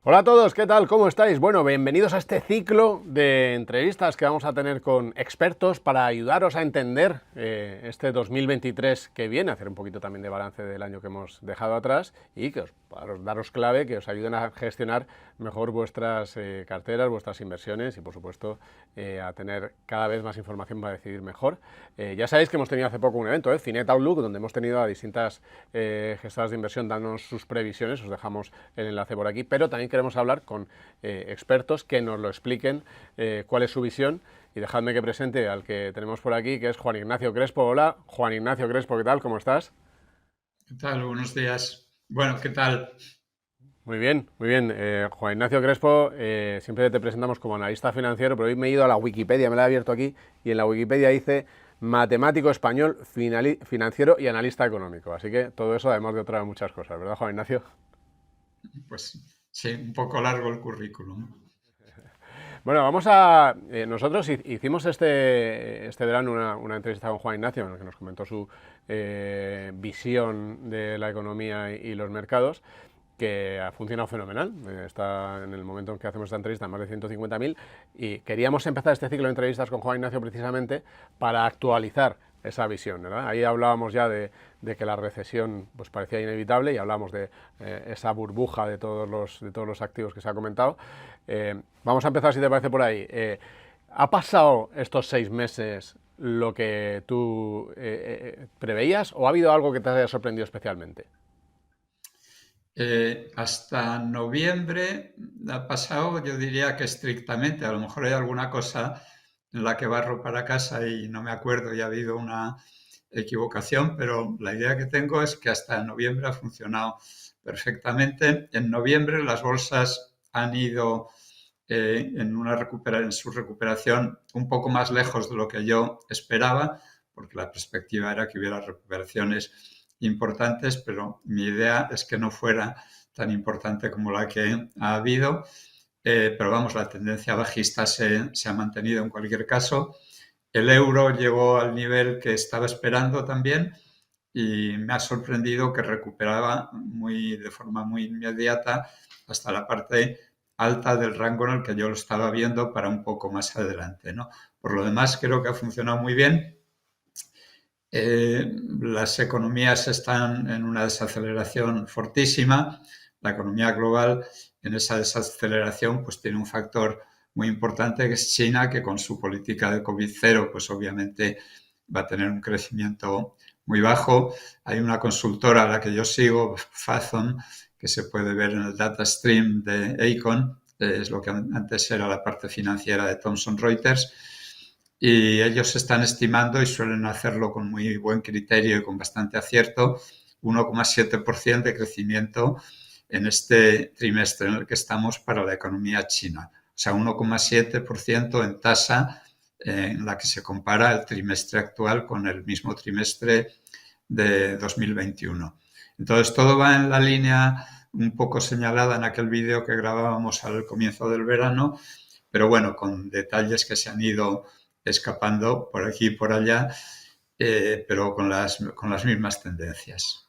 Hola a todos, ¿qué tal? ¿Cómo estáis? Bueno, bienvenidos a este ciclo de entrevistas que vamos a tener con expertos para ayudaros a entender este 2023 que viene, hacer un poquito también de balance del año que hemos dejado atrás y que daros clave, que os ayuden a gestionar mejor vuestras carteras, vuestras inversiones y, por supuesto, a tener cada vez más información para decidir mejor. Ya sabéis que hemos tenido hace poco un evento, Finet Outlook, donde hemos tenido a distintas gestoras de inversión dándonos sus previsiones. Os dejamos el enlace por aquí, pero también queremos hablar con expertos que nos lo expliquen, cuál es su visión. Y dejadme que presente al que tenemos por aquí, que es Juan Ignacio Crespo. Hola, Juan Ignacio Crespo, ¿qué tal? ¿Cómo estás? ¿Qué tal? Buenos días. Bueno, ¿qué tal? Muy bien, muy bien. Juan Ignacio Crespo, siempre te presentamos como analista financiero, pero hoy me he ido a la Wikipedia, me la he abierto aquí, y en la Wikipedia dice matemático español, financiero y analista económico. Así que todo eso, además de otras muchas cosas, ¿verdad, Juan Ignacio? Pues sí, un poco largo el currículum. Bueno, nosotros hicimos este verano una entrevista con Juan Ignacio en la que nos comentó su visión de la economía y los mercados, que ha funcionado fenomenal. Está en el momento en que hacemos esta entrevista más de 150.000 y queríamos empezar este ciclo de entrevistas con Juan Ignacio precisamente para actualizar esa visión, ¿verdad? Ahí hablábamos ya de que la recesión pues parecía inevitable y hablábamos de esa burbuja de todos los activos que se ha comentado. Vamos a empezar, si te parece, por ahí. ¿Ha pasado estos 6 meses lo que tú preveías o ha habido algo que te haya sorprendido especialmente? Hasta noviembre ha pasado, yo diría que estrictamente. A lo mejor hay alguna cosa en la que barro para casa y no me acuerdo y ha habido una equivocación, pero la idea que tengo es que hasta noviembre ha funcionado perfectamente. En noviembre las bolsas han ido en su recuperación un poco más lejos de lo que yo esperaba, porque la perspectiva era que hubiera recuperaciones importantes, pero mi idea es que no fuera tan importante como la que ha habido. Pero vamos, la tendencia bajista se ha mantenido en cualquier caso. El euro llegó al nivel que estaba esperando también y me ha sorprendido que recuperaba de forma muy inmediata hasta la parte alta del rango en el que yo lo estaba viendo para un poco más adelante, ¿no? Por lo demás, creo que ha funcionado muy bien. Las economías están en una desaceleración fortísima. La economía global en esa desaceleración pues tiene un factor muy importante que es China, que con su política de COVID cero pues obviamente va a tener un crecimiento muy bajo. Hay una consultora a la que yo sigo, Fathom, que se puede ver en el data stream de Aecon, es lo que antes era la parte financiera de Thomson Reuters, y ellos están estimando, y suelen hacerlo con muy buen criterio y con bastante acierto, 1,7% de crecimiento en este trimestre en el que estamos para la economía china. O sea, 1,7% en tasa en la que se compara el trimestre actual con el mismo trimestre de 2021. Entonces, todo va en la línea un poco señalada en aquel vídeo que grabábamos al comienzo del verano, pero bueno, con detalles que se han ido escapando por aquí y por allá, pero con las mismas tendencias.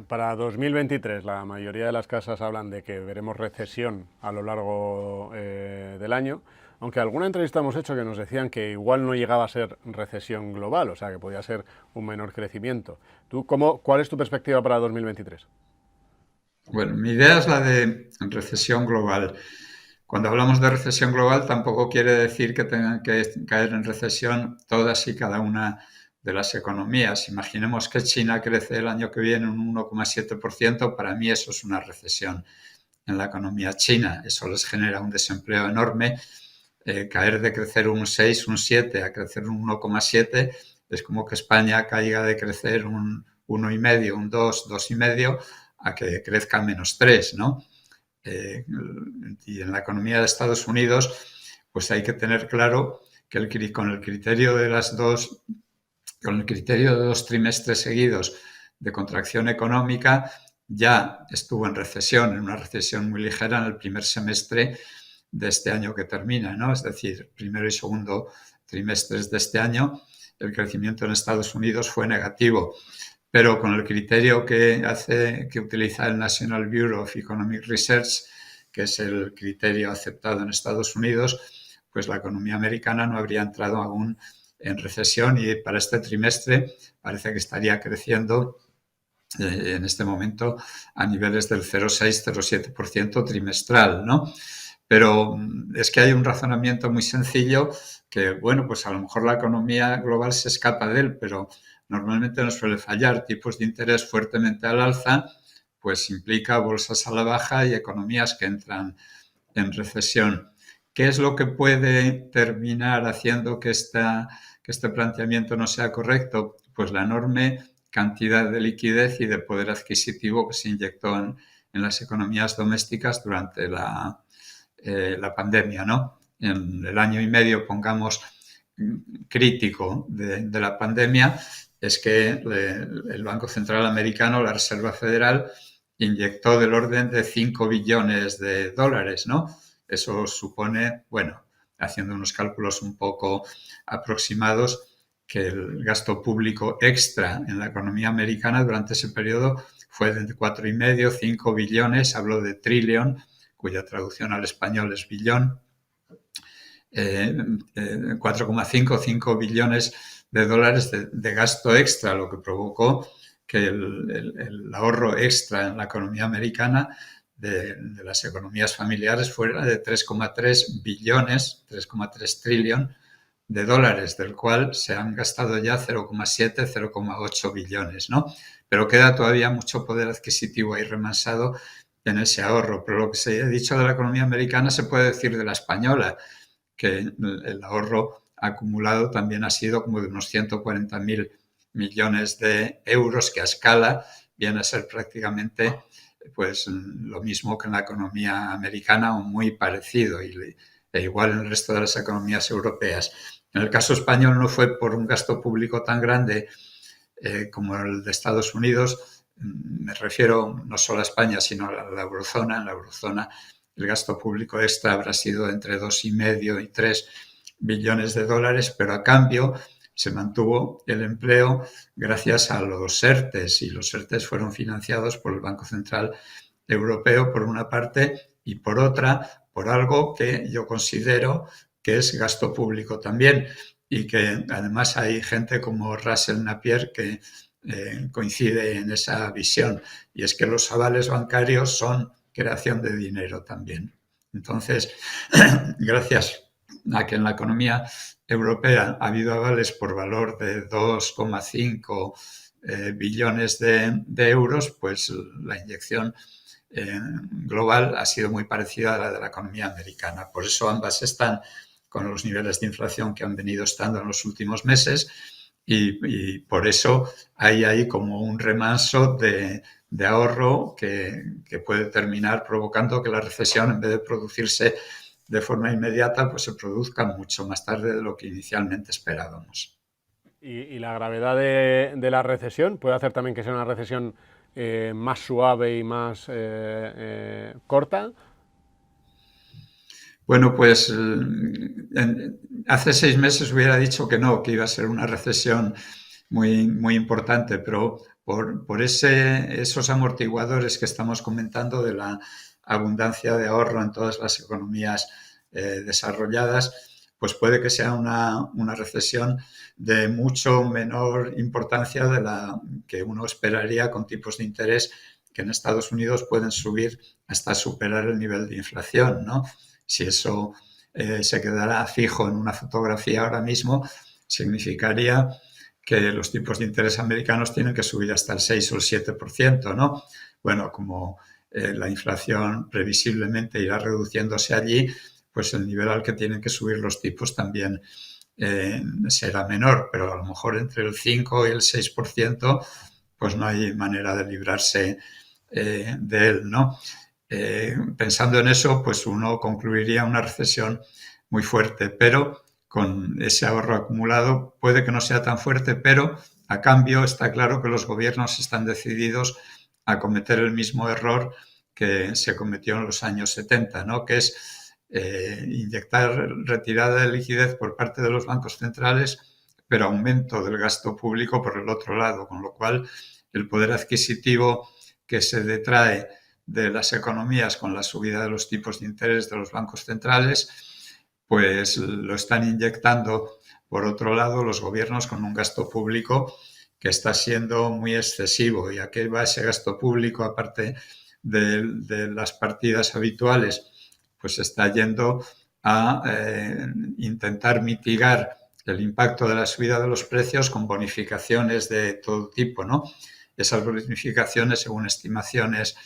Para 2023, la mayoría de las casas hablan de que veremos recesión a lo largo del año, aunque alguna entrevista hemos hecho que nos decían que igual no llegaba a ser recesión global, o sea, que podía ser un menor crecimiento. ¿Cuál es tu perspectiva para 2023? Bueno, mi idea es la de recesión global. Cuando hablamos de recesión global, tampoco quiere decir que tengan que caer en recesión todas y cada una de las economías. Imaginemos que China crece el año que viene un 1,7%. Para mí eso es una recesión en la economía china. Eso les genera un desempleo enorme. Caer de crecer un 6, un 7 a crecer un 1,7 es como que España caiga de crecer un 1,5, un 2, 2,5 a que crezca menos 3, ¿no? Y en la economía de Estados Unidos, pues hay que tener claro que con el criterio de con el criterio de 2 trimestres seguidos de contracción económica, ya estuvo en recesión, en una recesión muy ligera en el primer semestre de este año que termina, ¿no? Es decir, primero y segundo trimestres de este año, el crecimiento en Estados Unidos fue negativo, pero con el criterio que utiliza el National Bureau of Economic Research, que es el criterio aceptado en Estados Unidos, pues la economía americana no habría entrado aún en recesión y para este trimestre parece que estaría creciendo en este momento a niveles del 0,6-0,7% trimestral, ¿no? Pero es que hay un razonamiento muy sencillo que, bueno, pues a lo mejor la economía global se escapa de él, pero normalmente no suele fallar. Tipos de interés fuertemente al alza, pues implica bolsas a la baja y economías que entran en recesión. ¿Qué es lo que puede terminar haciendo que este planteamiento no sea correcto? Pues la enorme cantidad de liquidez y de poder adquisitivo que se inyectó en las economías domésticas durante la pandemia, ¿no? En el año y medio, pongamos, crítico de la pandemia, es que el Banco Central Americano, la Reserva Federal, inyectó del orden de 5 billones de dólares, ¿no? Eso supone, bueno, haciendo unos cálculos un poco aproximados, que el gasto público extra en la economía americana durante ese periodo fue de 4,5, 5 billones, hablo de trillion, cuya traducción al español es billón, 4,5, 5 billones de dólares de gasto extra, lo que provocó que el ahorro extra en la economía americana de las economías familiares fuera de 3,3 billones, 3,3 trillion de dólares, del cual se han gastado ya 0,7, 0,8 billones, ¿no? Pero queda todavía mucho poder adquisitivo ahí remasado en ese ahorro. Pero lo que se ha dicho de la economía americana se puede decir de la española, que el ahorro acumulado también ha sido como de unos 140.000 millones de euros, que a escala viene a ser prácticamente pues lo mismo que en la economía americana o muy parecido, e igual en el resto de las economías europeas. En el caso español no fue por un gasto público tan grande como el de Estados Unidos. Me refiero no solo a España, sino a la eurozona. En la eurozona el gasto público extra habrá sido entre 2,5 y 3 billones de dólares, pero a cambio se mantuvo el empleo gracias a los ERTES, y los ERTES fueron financiados por el Banco Central Europeo por una parte, y por otra por algo que yo considero que es gasto público también, y que además hay gente como Russell Napier que coincide en esa visión, y es que los avales bancarios son creación de dinero también. Entonces, gracias a que en la economía europea ha habido avales por valor de 2,5 billones de euros, pues la inyección global ha sido muy parecida a la de la economía americana. Por eso ambas están con los niveles de inflación que han venido estando en los últimos meses, y por eso hay ahí como un remanso de ahorro que puede terminar provocando que la recesión, en vez de producirse de forma inmediata, pues se produzca mucho más tarde de lo que inicialmente esperábamos. ¿Y la gravedad de la recesión puede hacer también que sea una recesión más suave y más corta? Bueno, pues hace 6 meses hubiera dicho que no, que iba a ser una recesión muy, muy importante, pero por esos amortiguadores que estamos comentando de la abundancia de ahorro en todas las economías desarrolladas, pues puede que sea una recesión de mucho menor importancia de la que uno esperaría, con tipos de interés que en Estados Unidos pueden subir hasta superar el nivel de inflación, ¿no? Si eso se quedara fijo en una fotografía ahora mismo, significaría que los tipos de interés americanos tienen que subir hasta el 6 o el 7%, ¿no? Bueno, como la inflación previsiblemente irá reduciéndose allí, pues el nivel al que tienen que subir los tipos también será menor, pero a lo mejor entre el 5 y el 6%, pues no hay manera de librarse de él, ¿no? Pensando en eso, pues uno concluiría una recesión muy fuerte, pero con ese ahorro acumulado puede que no sea tan fuerte, pero a cambio está claro que los gobiernos están decididos a cometer el mismo error que se cometió en los años 70, ¿no? Que es inyectar retirada de liquidez por parte de los bancos centrales, pero aumento del gasto público por el otro lado, con lo cual el poder adquisitivo que se detrae de las economías con la subida de los tipos de interés de los bancos centrales, pues lo están inyectando, por otro lado, los gobiernos con un gasto público que está siendo muy excesivo. ¿Y a qué va ese gasto público, aparte de las partidas habituales? Pues está yendo a intentar mitigar el impacto de la subida de los precios con bonificaciones de todo tipo, ¿no? Esas bonificaciones, según estimaciones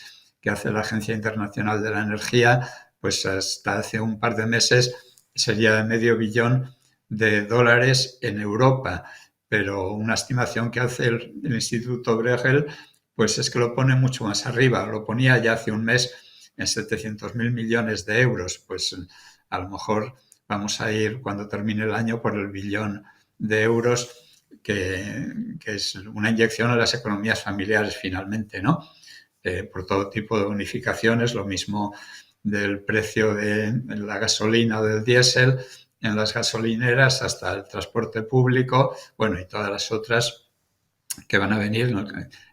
que hace la Agencia Internacional de la Energía, pues hasta hace un par de meses sería de $500 millones en Europa, pero una estimación que hace el Instituto Bruegel pues es que lo pone mucho más arriba, lo ponía ya hace un mes en 700.000 millones de euros, pues a lo mejor vamos a ir cuando termine el año por el billón de euros, que es una inyección a las economías familiares finalmente, ¿no? Por todo tipo de bonificaciones, lo mismo del precio de la gasolina o del diésel en las gasolineras hasta el transporte público, bueno, y todas las otras que van a venir,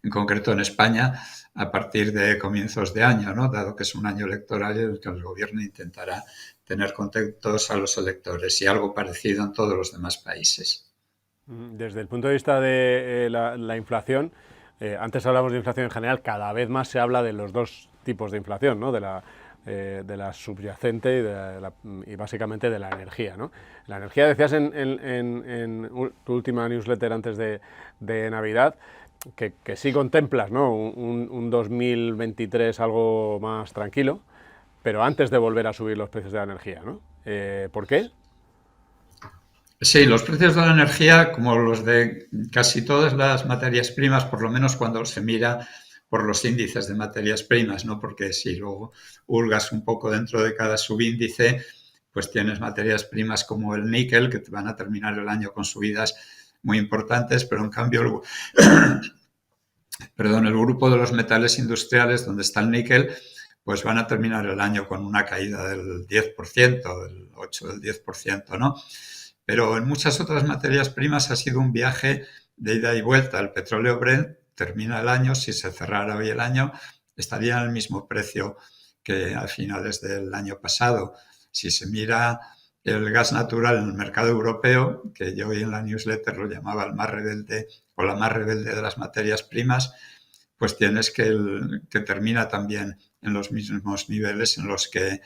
en concreto en España, a partir de comienzos de año, ¿no? Dado que es un año electoral en el que el gobierno intentará tener contentos a los electores, y algo parecido en todos los demás países. Desde el punto de vista de la inflación, antes hablamos de inflación en general, cada vez más se habla de los dos tipos de inflación, ¿no? De la subyacente y básicamente de la energía, ¿no? La energía, decías en tu última newsletter antes de Navidad, que sí contemplas, ¿no? Un 2023 algo más tranquilo, pero antes de volver a subir los precios de la energía, ¿no? ¿Por qué? Sí, los precios de la energía, como los de casi todas las materias primas, por lo menos cuando se mira por los índices de materias primas, ¿no? Porque si luego hurgas un poco dentro de cada subíndice, pues tienes materias primas como el níquel, que te van a terminar el año con subidas muy importantes, pero en cambio el grupo de los metales industriales, donde está el níquel, pues van a terminar el año con una caída del 10%, del 8, del 10%, ¿no? Pero en muchas otras materias primas ha sido un viaje de ida y vuelta. El petróleo Brent termina el año, si se cerrara hoy el año, estaría en el mismo precio que a finales del año pasado. Si se mira el gas natural en el mercado europeo, que yo hoy en la newsletter lo llamaba el más rebelde o la más rebelde de las materias primas, pues tienes que termina también en los mismos niveles en los que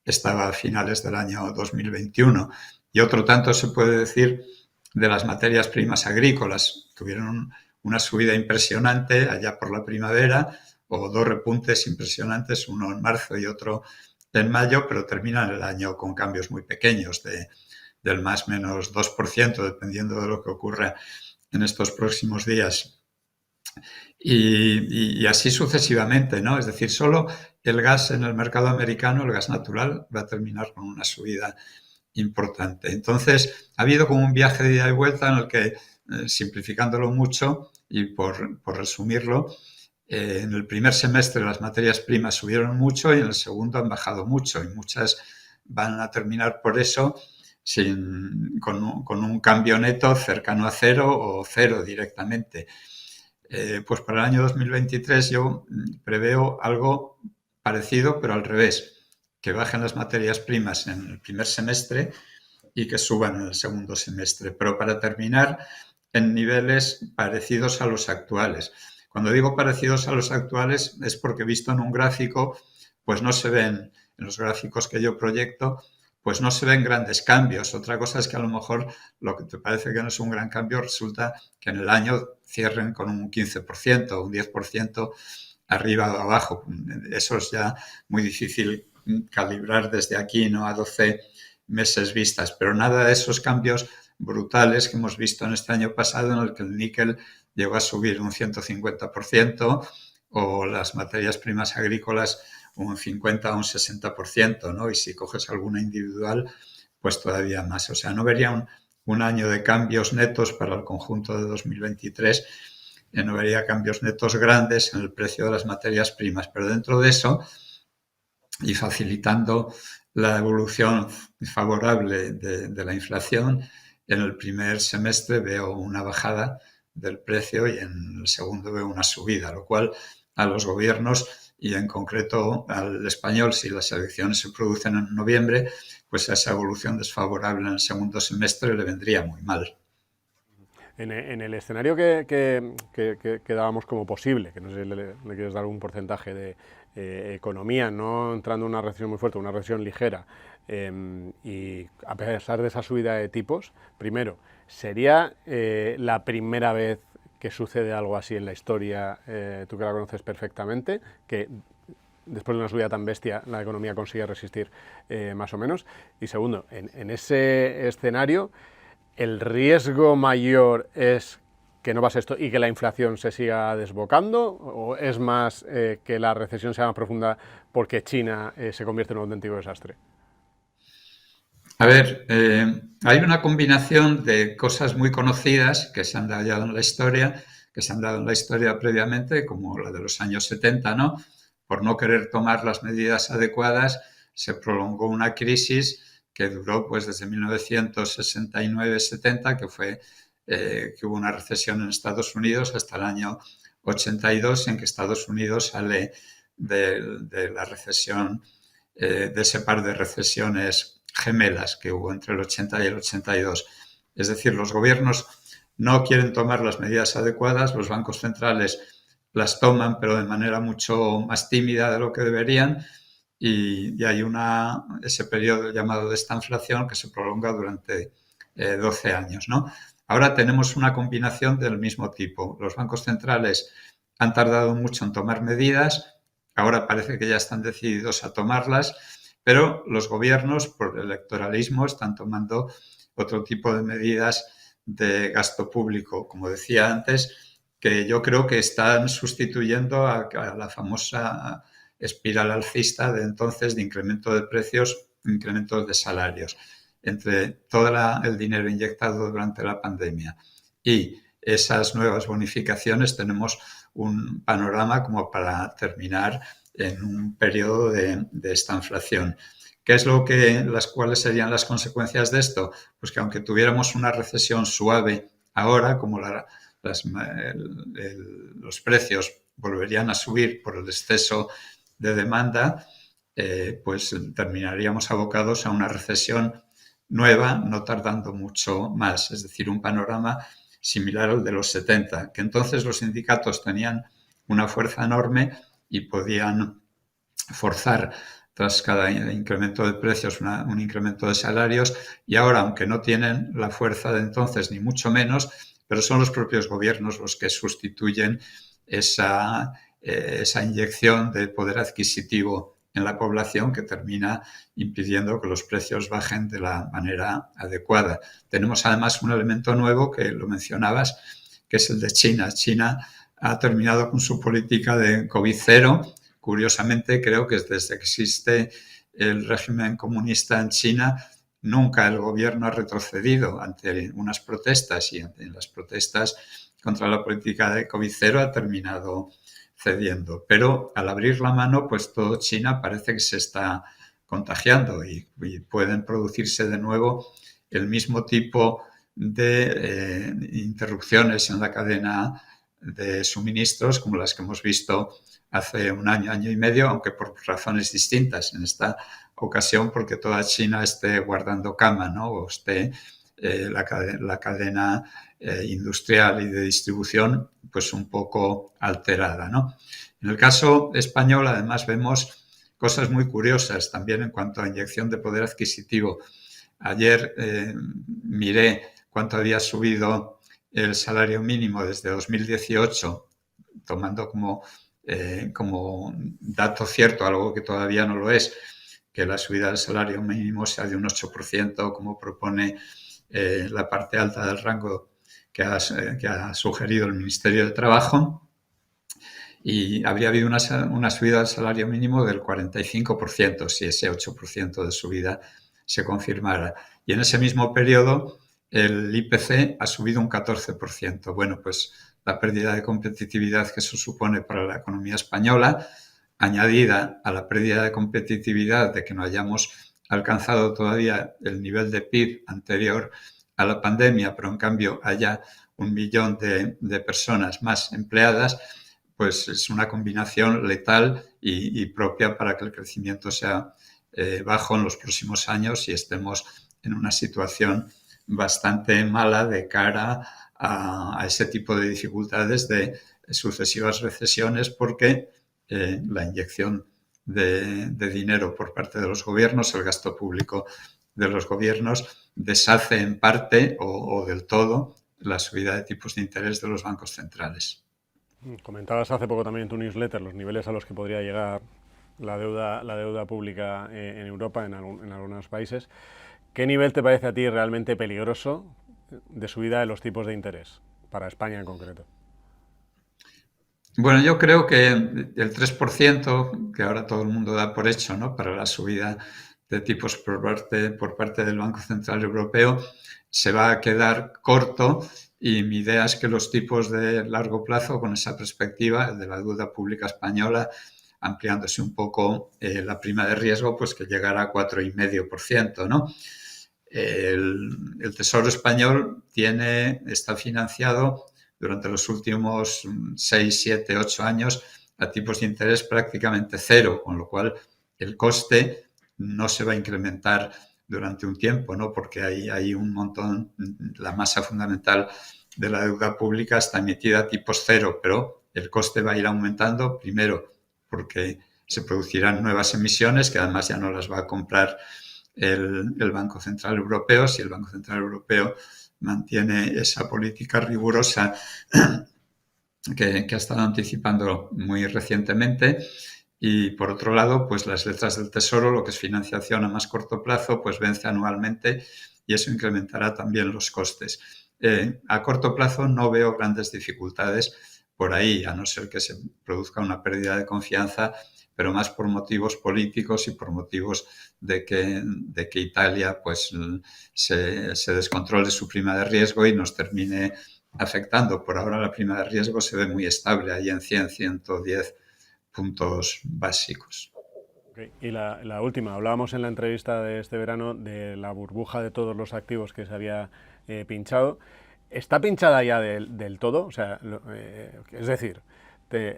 estaba a finales del año 2021. Y otro tanto se puede decir de las materias primas agrícolas. Tuvieron una subida impresionante allá por la primavera, o dos repuntes impresionantes, uno en marzo y otro en mayo, pero terminan el año con cambios muy pequeños, del más menos 2%, dependiendo de lo que ocurra en estos próximos días. Y así sucesivamente, ¿no? Es decir, solo el gas en el mercado americano, el gas natural, va a terminar con una subida importante. Entonces, ha habido como un viaje de ida y vuelta en el que, simplificándolo mucho y por resumirlo, en el primer semestre las materias primas subieron mucho y en el segundo han bajado mucho, y muchas van a terminar por eso con un cambio neto cercano a cero o cero directamente. Pues para el año 2023 yo preveo algo parecido, pero al revés, que bajen las materias primas en el primer semestre y que suban en el segundo semestre, pero para terminar en niveles parecidos a los actuales. Cuando digo parecidos a los actuales es porque, visto en un gráfico, pues no se ven, en los gráficos que yo proyecto, pues no se ven grandes cambios. Otra cosa es que a lo mejor lo que te parece que no es un gran cambio resulta que en el año cierren con un 15%, un 10% arriba o abajo. Eso es ya muy difícil calibrar desde aquí, ¿no? A 12 meses vistas, pero nada de esos cambios brutales que hemos visto en este año pasado, en el que el níquel llegó a subir un 150%, o las materias primas agrícolas un 50 o un 60%, ¿no? Y si coges alguna individual, pues todavía más. O sea, no vería un año de cambios netos para el conjunto de 2023, no vería cambios netos grandes en el precio de las materias primas, pero dentro de eso, y facilitando la evolución favorable de la inflación, en el primer semestre veo una bajada del precio y en el segundo veo una subida, lo cual a los gobiernos y en concreto al español, si las elecciones se producen en noviembre, pues a esa evolución desfavorable en el segundo semestre le vendría muy mal. En el escenario que dábamos como posible, que no sé si le quieres dar algún porcentaje de economía, no entrando en una recesión muy fuerte, una recesión ligera, y a pesar de esa subida de tipos, primero, ¿sería la primera vez que sucede algo así en la historia, tú que la conoces perfectamente, que después de una subida tan bestia la economía consigue resistir más o menos? Y segundo, en ese escenario, ¿el riesgo mayor es que no pase esto y que la inflación se siga desbocando? ¿O es más que la recesión sea más profunda porque China se convierte en un auténtico desastre? A ver, hay una combinación de cosas muy conocidas que se han dado en la historia, que se han dado en la historia previamente, como la de los años 70, ¿no? Por no querer tomar las medidas adecuadas, se prolongó una crisis que duró pues desde 1969-70, que fue que hubo una recesión en Estados Unidos, hasta el año 82, en que Estados Unidos sale de la recesión, de ese par de recesiones gemelas que hubo entre el 80 y el 82. Es decir, los gobiernos no quieren tomar las medidas adecuadas, los bancos centrales las toman, pero de manera mucho más tímida de lo que deberían, y hay ese periodo llamado de estanflación que se prolonga durante 12 años, ¿no? Ahora tenemos una combinación del mismo tipo. Los bancos centrales han tardado mucho en tomar medidas, ahora parece que ya están decididos a tomarlas, pero los gobiernos, por electoralismo, están tomando otro tipo de medidas de gasto público, como decía antes, que yo creo que están sustituyendo a la famosa espiral alcista de entonces de incremento de precios, incrementos de salarios. Entre todo el dinero inyectado durante la pandemia y esas nuevas bonificaciones, tenemos un panorama como para terminar en un periodo de estanflación. ¿Qué es cuáles serían las consecuencias de esto? Pues que aunque tuviéramos una recesión suave ahora, como los precios volverían a subir por el exceso de demanda, pues terminaríamos abocados a una recesión nueva, no tardando mucho más. Es decir, un panorama similar al de los 70, que entonces los sindicatos tenían una fuerza enorme y podían forzar tras cada incremento de precios un incremento de salarios, y ahora, aunque no tienen la fuerza de entonces, ni mucho menos, pero son los propios gobiernos los que sustituyen esa inyección de poder adquisitivo en la población, que termina impidiendo que los precios bajen de la manera adecuada. Tenemos además un elemento nuevo que lo mencionabas, que es el de China. China ha terminado con su política de COVID cero. Curiosamente, creo que desde que existe el régimen comunista en China, nunca el gobierno ha retrocedido ante unas protestas, y en las protestas contra la política de COVID cero ha terminado cediendo. Pero al abrir la mano, pues todo China parece que se está contagiando, y pueden producirse de nuevo el mismo tipo de interrupciones en la cadena de suministros como las que hemos visto hace un año, año y medio, aunque por razones distintas. En esta ocasión porque toda China esté guardando cama, ¿no? O esté la cadena industrial y de distribución pues un poco alterada, ¿no? En el caso español, además, vemos cosas muy curiosas también en cuanto a inyección de poder adquisitivo. Ayer miré cuánto había subido el salario mínimo desde 2018, tomando como dato cierto, algo que todavía no lo es, que la subida del salario mínimo sea de un 8%, como propone la parte alta del rango que ha sugerido el Ministerio de Trabajo, y habría habido una subida del salario mínimo del 45% si ese 8% de subida se confirmara. Y en ese mismo periodo el IPC ha subido un 14%. Bueno, pues la pérdida de competitividad que eso supone para la economía española, añadida a la pérdida de competitividad de que no hayamos alcanzado todavía el nivel de PIB anterior a la pandemia, pero en cambio haya 1 millón de personas más empleadas, pues es una combinación letal y propia para que el crecimiento sea bajo en los próximos años y estemos en una situación bastante mala de cara a ese tipo de dificultades de sucesivas recesiones, porque la inyección de dinero por parte de los gobiernos, el gasto público de los gobiernos, deshace en parte o del todo la subida de tipos de interés de los bancos centrales. Comentabas hace poco también en tu newsletter los niveles a los que podría llegar la deuda pública en Europa, en algunos países. ¿Qué nivel te parece a ti realmente peligroso de subida de los tipos de interés, para España en concreto? Bueno, yo creo que el 3%, que ahora todo el mundo da por hecho, ¿no?, para la subida de tipos por parte del Banco Central Europeo, se va a quedar corto, y mi idea es que los tipos de largo plazo, con esa perspectiva de la deuda pública española, ampliándose un poco la prima de riesgo, pues que llegará a 4,5%, ¿no? El Tesoro español está financiado durante los últimos 6, 7, 8 años a tipos de interés prácticamente cero, con lo cual el coste no se va a incrementar durante un tiempo, ¿no?, porque hay un montón, la masa fundamental de la deuda pública está emitida a tipos cero, pero el coste va a ir aumentando, primero porque se producirán nuevas emisiones que además ya no las va a comprar el Banco Central Europeo. Si el Banco Central Europeo mantiene esa política rigurosa que ha estado anticipando muy recientemente. Y por otro lado, pues las letras del Tesoro, lo que es financiación a más corto plazo, pues vence anualmente y eso incrementará también los costes. A corto plazo no veo grandes dificultades por ahí, a no ser que se produzca una pérdida de confianza, pero más por motivos políticos y por motivos de que Italia pues se descontrole su prima de riesgo y nos termine afectando. Por ahora la prima de riesgo se ve muy estable, ahí en 100, 110 puntos básicos. Okay. Y la última, hablábamos en la entrevista de este verano de la burbuja de todos los activos que se había pinchado. ¿Está pinchada ya del todo? O sea, es decir,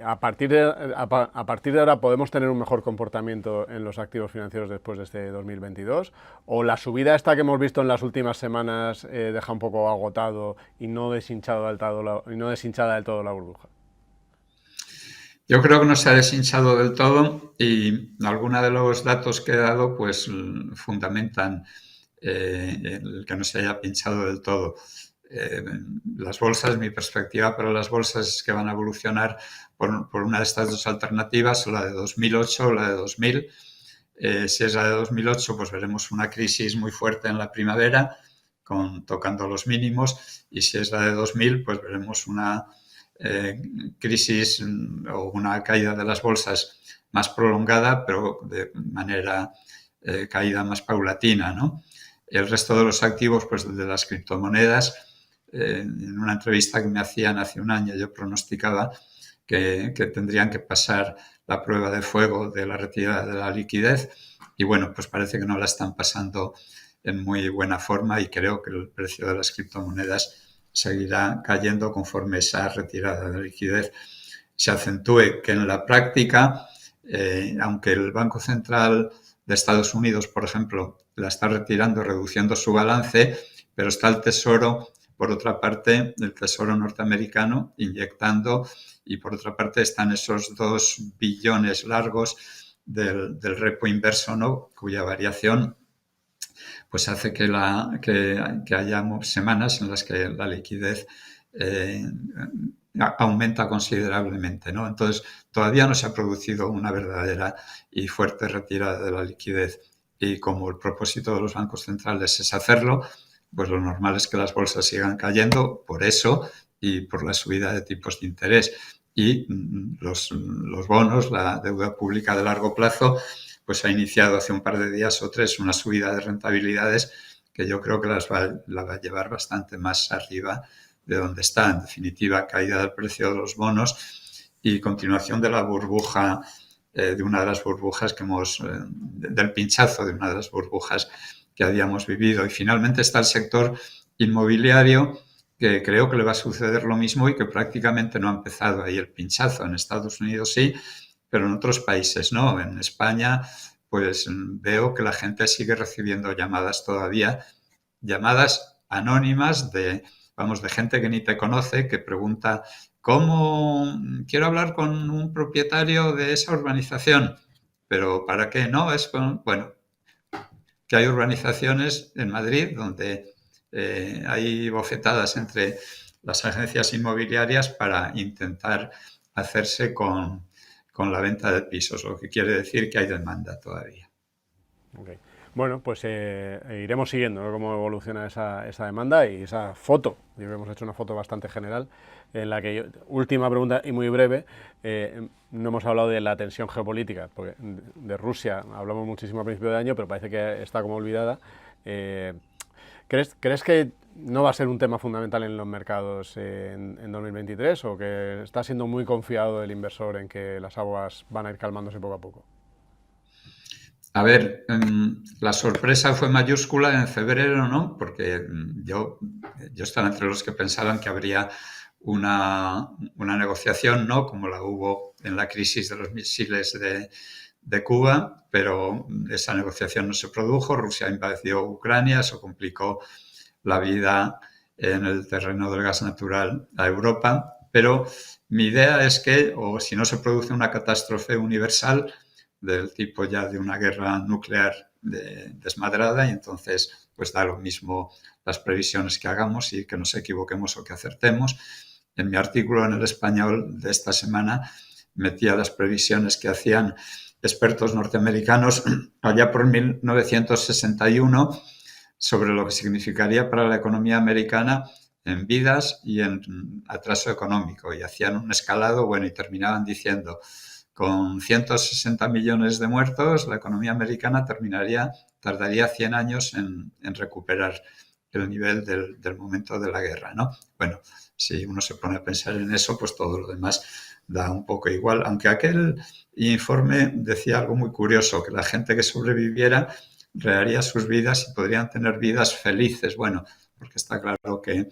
a partir de ahora podemos tener un mejor comportamiento en los activos financieros después de este 2022, o la subida esta que hemos visto en las últimas semanas deja un poco agotado y no deshinchada del todo la burbuja. Yo creo que no se ha deshinchado del todo, y algunos de los datos que he dado pues fundamentan el que no se haya pinchado del todo. Las bolsas, mi perspectiva para las bolsas es que van a evolucionar por una de estas dos alternativas, o la de 2008 o la de 2000. Si es la de 2008, pues veremos una crisis muy fuerte en la primavera, tocando los mínimos, y si es la de 2000, pues veremos una crisis o una caída de las bolsas más prolongada, pero de manera caída más paulatina, ¿no? El resto de los activos, pues de las criptomonedas, en una entrevista que me hacían hace un año, yo pronosticaba que tendrían que pasar la prueba de fuego de la retirada de la liquidez, y bueno, pues parece que no la están pasando en muy buena forma, y creo que el precio de las criptomonedas seguirá cayendo conforme esa retirada de liquidez se acentúe, que en la práctica, aunque el Banco Central de Estados Unidos, por ejemplo, la está retirando, reduciendo su balance, pero está el Tesoro, por otra parte, el Tesoro norteamericano inyectando, y por otra parte están esos 2 billones largos del repo inverso, ¿no?, cuya variación pues hace que haya semanas en las que la liquidez aumenta considerablemente, ¿no? Entonces, todavía no se ha producido una verdadera y fuerte retirada de la liquidez, y como el propósito de los bancos centrales es hacerlo, pues lo normal es que las bolsas sigan cayendo por eso y por la subida de tipos de interés. Y los bonos, la deuda pública de largo plazo, pues ha iniciado hace un par de días o 3 una subida de rentabilidades que yo creo que la va a llevar bastante más arriba de donde está. En definitiva, caída del precio de los bonos y continuación de la burbuja, de una de las burbujas del pinchazo de una de las burbujas que habíamos vivido. Y finalmente está el sector inmobiliario, que creo que le va a suceder lo mismo y que prácticamente no ha empezado ahí el pinchazo. En Estados Unidos sí, pero en otros países no. En España, pues veo que la gente sigue recibiendo llamadas todavía, llamadas anónimas de, vamos, de gente que ni te conoce, que pregunta, ¿cómo quiero hablar con un propietario de esa urbanización? Pero ¿para qué? No, es con, bueno, que hay urbanizaciones en Madrid donde hay bofetadas entre las agencias inmobiliarias para intentar hacerse con la venta de pisos, lo que quiere decir que hay demanda todavía. Okay. Bueno, pues iremos siguiendo, ¿no?, cómo evoluciona esa demanda y esa foto. Yo creo que hemos hecho una foto bastante general en la que, última pregunta y muy breve, no hemos hablado de la tensión geopolítica, porque de Rusia hablamos muchísimo a principio de año, pero parece que está como olvidada. ¿Crees que no va a ser un tema fundamental en los mercados en 2023 o que está siendo muy confiado el inversor en que las aguas van a ir calmándose poco a poco? A ver, la sorpresa fue mayúscula en febrero, ¿no? Porque yo estaba entre los que pensaban que habría una negociación, ¿no? Como la hubo en la crisis de los misiles de Cuba, pero esa negociación no se produjo. Rusia invadió Ucrania, eso complicó la vida en el terreno del gas natural a Europa. Pero mi idea es que, o si no se produce una catástrofe universal, del tipo ya de una guerra nuclear desmadrada, y entonces pues da lo mismo las previsiones que hagamos y que nos equivoquemos o que acertemos. En mi artículo en El Español de esta semana metía las previsiones que hacían expertos norteamericanos allá por 1961 sobre lo que significaría para la economía americana en vidas y en atraso económico, y hacían un escalado, bueno, y terminaban diciendo: con 160 millones de muertos, la economía americana tardaría 100 años en recuperar el nivel del momento de la guerra, ¿no? Bueno, si uno se pone a pensar en eso, pues todo lo demás da un poco igual, aunque aquel informe decía algo muy curioso, que la gente que sobreviviera reharía sus vidas y podrían tener vidas felices. Bueno, porque está claro que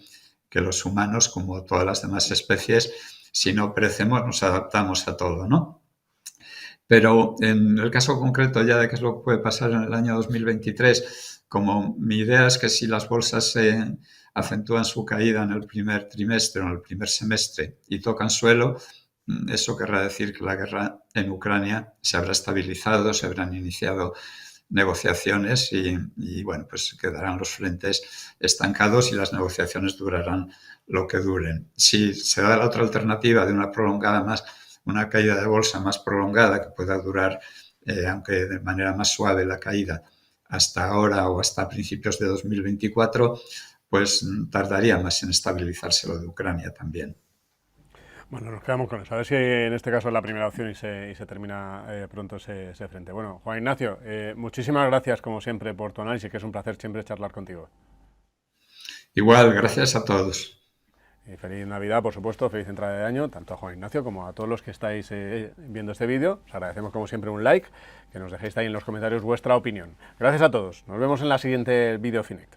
los humanos, como todas las demás especies, si no perecemos, nos adaptamos a todo, ¿no? Pero en el caso concreto ya de qué es lo que puede pasar en el año 2023, como mi idea es que si las bolsas se acentúan su caída en el primer trimestre o en el primer semestre y tocan suelo, eso querrá decir que la guerra en Ucrania se habrá estabilizado, se habrán iniciado negociaciones y bueno, pues quedarán los frentes estancados y las negociaciones durarán lo que duren. Si se da la otra alternativa de una caída de bolsa más prolongada que pueda durar, aunque de manera más suave la caída, hasta ahora o hasta principios de 2024, pues tardaría más en estabilizarse lo de Ucrania también. Bueno, nos quedamos con eso. A ver si en este caso es la primera opción y se termina pronto ese frente. Bueno, Juan Ignacio, muchísimas gracias como siempre por tu análisis, que es un placer siempre charlar contigo. Igual, gracias a todos. Feliz Navidad, por supuesto, feliz entrada de año, tanto a Juan Ignacio como a todos los que estáis viendo este vídeo. Os agradecemos como siempre un like, que nos dejéis ahí en los comentarios vuestra opinión. Gracias a todos. Nos vemos en la siguiente vídeo Finect.